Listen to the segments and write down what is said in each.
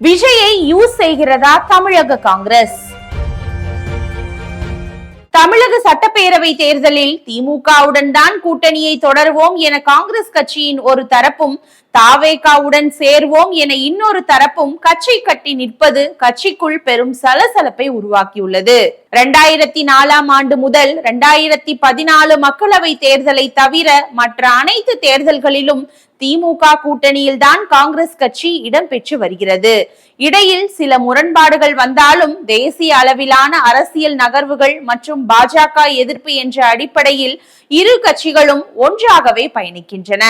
விஜயை யூஸ் செய்கிறதா தமிழக காங்கிரஸ்? தமிழக சட்டப்பேரவை தேர்தலில் திமுகவுடன் தான் கூட்டணியை தொடர்வோம் என காங்கிரஸ் கட்சியின் ஒரு தரப்பும், தாவேகாவுடன் சேர்வோம் என இன்னொரு தரப்பும் கட்சி கட்டி நிற்பது கட்சிக்குள் பெரும் சலசலப்பை உருவாக்கியுள்ளது. 2004 ஆண்டு முதல் 2014 மக்களவை தேர்தலை தவிர மற்ற அனைத்து தேர்தல்களிலும் திமுக கூட்டணியில் தான் காங்கிரஸ் கட்சி இடம்பெற்று வருகிறது. இடையில் சில முரண்பாடுகள் வந்தாலும் தேசிய அளவிலான அரசியல் நகர்வுகள் மற்றும் பாஜக எதிர்ப்பு என்ற அடிப்படையில் இரு கட்சிகளும் ஒன்றாகவே பயணிக்கின்றன.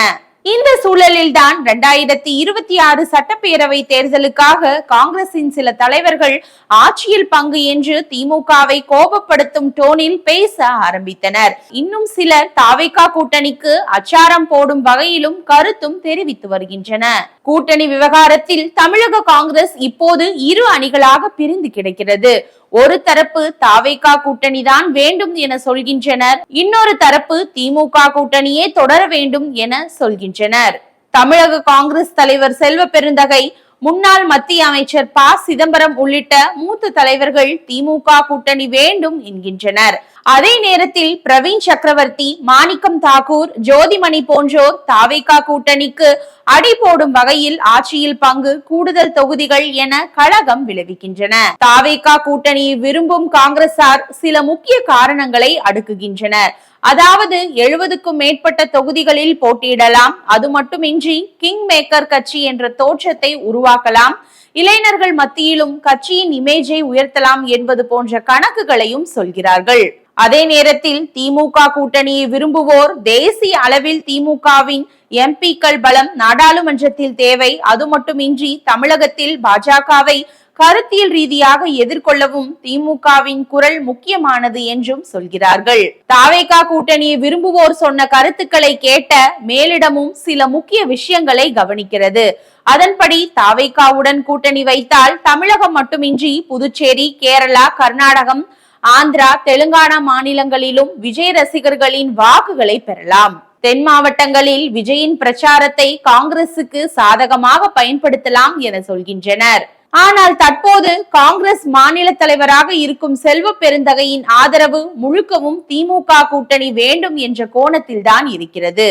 இந்த சூழலில் தான் 2026 சட்டப்பேரவை தேர்தலுக்காக காங்கிரசின் சில தலைவர்கள் ஆட்சியில் பங்கு என்று திமுகவை கோபப்படுத்தும் டோனில் பேச ஆரம்பித்தனர். இன்னும் சிலர் தாவேகா கூட்டணிக்கு அச்சாரம் போடும் வகையிலும் கருத்தும் தெரிவித்து வருகின்றன. கூட்டணி விவகாரத்தில் தமிழக காங்கிரஸ் இப்போது இரு அணிகளாக பிரிந்து கிடக்கிறது. ஒரு தரப்பு தாவேகா கூட்டணி தான் வேண்டும் என சொல்கின்றனர், இன்னொரு தரப்பு திமுக கூட்டணியே தொடர வேண்டும் என சொல்கின்றனர். தமிழக காங்கிரஸ் தலைவர் செல்வ பெருந்தகை, முன்னாள் மத்திய அமைச்சர் ப. சிதம்பரம் உள்ளிட்ட மூத்த தலைவர்கள் திமுக கூட்டணி வேண்டும் என்கின்றனர். அதே நேரத்தில் பிரவீன் சக்கரவர்த்தி, மாணிக்கம் தாக்கூர், ஜோதிமணி போன்றோர் தாவேகா கூட்டணிக்கு அடி போடும் வகையில் ஆட்சியில் பங்கு, கூடுதல் தொகுதிகள் என கழகம் விளைவிக்கின்றன. தாவேகா கூட்டணியை விரும்பும் காங்கிரசார் சில முக்கிய காரணங்களை அடுக்குகின்றனர். அதாவது 70க்கும் மேற்பட்ட தொகுதிகளில் போட்டியிடலாம், அது மட்டுமின்றி கிங் மேக்கர் கட்சி என்ற தோற்றத்தை உருவாக்கலாம், இளைஞர்கள் மத்தியிலும் கட்சியின் இமேஜை உயர்த்தலாம் என்பது போன்ற கணக்குகளையும் சொல்கிறார்கள். அதே நேரத்தில் திமுக கூட்டணியை விரும்புவோர் தேசிய அளவில் திமுகவின் எம்பிக்கள் பலம் நாடாளுமன்றத்தில் தேவை, அது மட்டுமின்றி தமிழகத்தில் பாஜகவை கருத்தியல் ரீதியாக எதிர்கொள்ளவும் திமுகவின் குரல் முக்கியமானது என்றும் சொல்கிறார்கள். தாவேகா கூட்டணியை விரும்புவோர் சொன்ன கருத்துக்களை கேட்ட மேலிடமும் சில முக்கிய விஷயங்களை கவனிக்கிறது. அதன்படி தாவேகாவுடன் கூட்டணி வைத்தால் தமிழகம் மட்டுமின்றி புதுச்சேரி, கேரளா, கர்நாடகம், ஆந்திரா, தெலுங்கானா மாநிலங்களிலும் விஜய் ரசிகர்களின் வாக்குகளை பெறலாம். தென் மாவட்டங்களில் விஜயின் பிரச்சாரத்தை காங்கிரசுக்கு சாதகமாக பயன்படுத்தலாம் என சொல்கின்றனர். ஆனால் தற்போது காங்கிரஸ் மாநில தலைவராக இருக்கும் செல்வ பெருந்தகையின் ஆதரவு முழுக்கவும் திமுக கூட்டணி வேண்டும் என்ற கோணத்தில் தான் இருக்கிறது.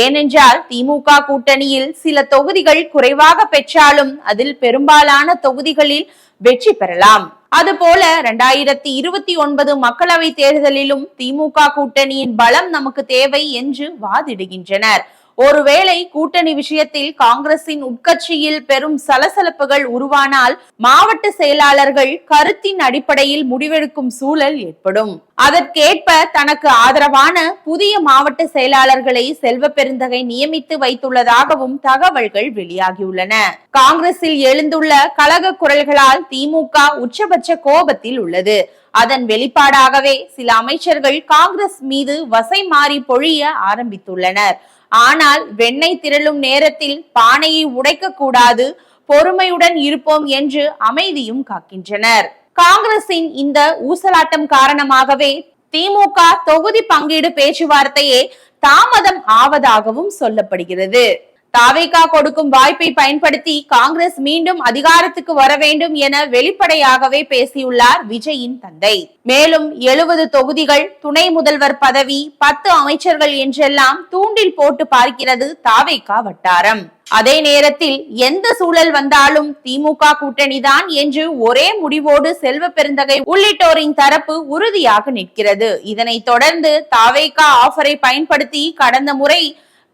ஏனென்றால் திமுக கூட்டணியில் சில தொகுதிகள் குறைவாக பெற்றாலும் அதில் பெரும்பாலான தொகுதிகளில் வெற்றி பெறலாம். அதுபோல 2029 மக்களவை தேர்தலிலும் திமுக கூட்டணியின் பலம் நமக்கு தேவை என்று வாதிடுகின்றனர். ஒருவேளை கூட்டணி விஷயத்தில் காங்கிரசின் உட்கட்சியில் பெரும் சலசலப்புகள் உருவானால் மாவட்ட செயலாளர்கள் கருத்தின் அடிப்படையில் முடிவெடுக்கும் சூழல் ஏற்படும். அதற்கேற்ப தனக்கு ஆதரவான புதிய மாவட்ட செயலாளர்களை செல்வ பெருந்தகை நியமித்து வைத்துள்ளதாகவும் தகவல்கள் வெளியாகியுள்ளன. காங்கிரசில் எழுந்துள்ள கலக குரல்களால் திமுக உச்சபட்ச கோபத்தில் உள்ளது. அதன் வெளிப்பாடாகவே சில அமைச்சர்கள் காங்கிரஸ் மீது வசை மாறி பொழிய ஆரம்பித்துள்ளனர். ஆனால் வெண்ணெய் திரளும் நேரத்தில் பானையை உடைக்க கூடாது, பொறுமையுடன் இருப்போம் என்று அமைதியும் காக்கின்றனர். காங்கிரசின் இந்த ஊசலாட்டம் காரணமாகவே திமுக தொகுதி பங்கீடு பேச்சுவார்த்தையே தாமதம் ஆவதாகவும் சொல்லப்படுகிறது. தாவேகா கொடுக்கும் வாய்ப்பை பயன்படுத்தி காங்கிரஸ் மீண்டும் அதிகாரத்துக்கு வர வேண்டும் என வெளிப்படையாகவே பேசியுள்ளார் விஜயின் தந்தை. மேலும் 70 தொகுதிகள், துணை முதல்வர் பதவி, 10 அமைச்சர்கள் என்றெல்லாம் தூண்டில் போட்டு பார்க்கிறது தாவேகா வட்டாரம். அதே நேரத்தில் எந்த சூழல் வந்தாலும் திமுக கூட்டணிதான் என்று ஒரே முடிவோடு செல்வ பெருந்தகை உள்ளிட்டோரின் தரப்பு உறுதியாக நிற்கிறது. இதனை தொடர்ந்து தாவேகா ஆஃபரை பயன்படுத்தி கடந்த முறை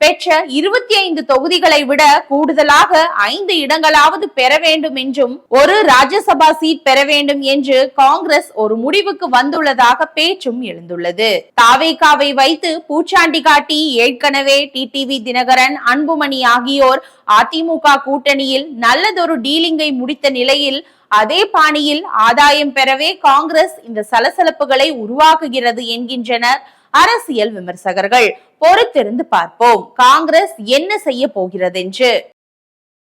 பெற்ற 25 தொகுதிகளை விட கூடுதலாக 5 இடங்களாவது பெற வேண்டும் என்றும் ஒரு ராஜ்யசபா சீட் பெற வேண்டும் என்று காங்கிரஸ் ஒரு முடிவுக்கு வந்துள்ளதாக பேச்சும் எழுந்துள்ளது. தாவேகாவை வைத்து பூச்சாண்டி காட்டி ஏற்கனவே டிடிவி தினகரன், அன்புமணி ஆகியோர் அதிமுக கூட்டணியில் நல்லதொரு டீலிங்கை முடித்த நிலையில் அதே பாணியில் ஆதாயம் பெறவே காங்கிரஸ் இந்த சலசலப்புகளை உருவாக்குகிறது என்கின்றனர் அரசியல் விமர்சகர்கள். பொறுத்திருந்து பார்ப்போம் காங்கிரஸ் என்ன செய்ய போகிறது என்று.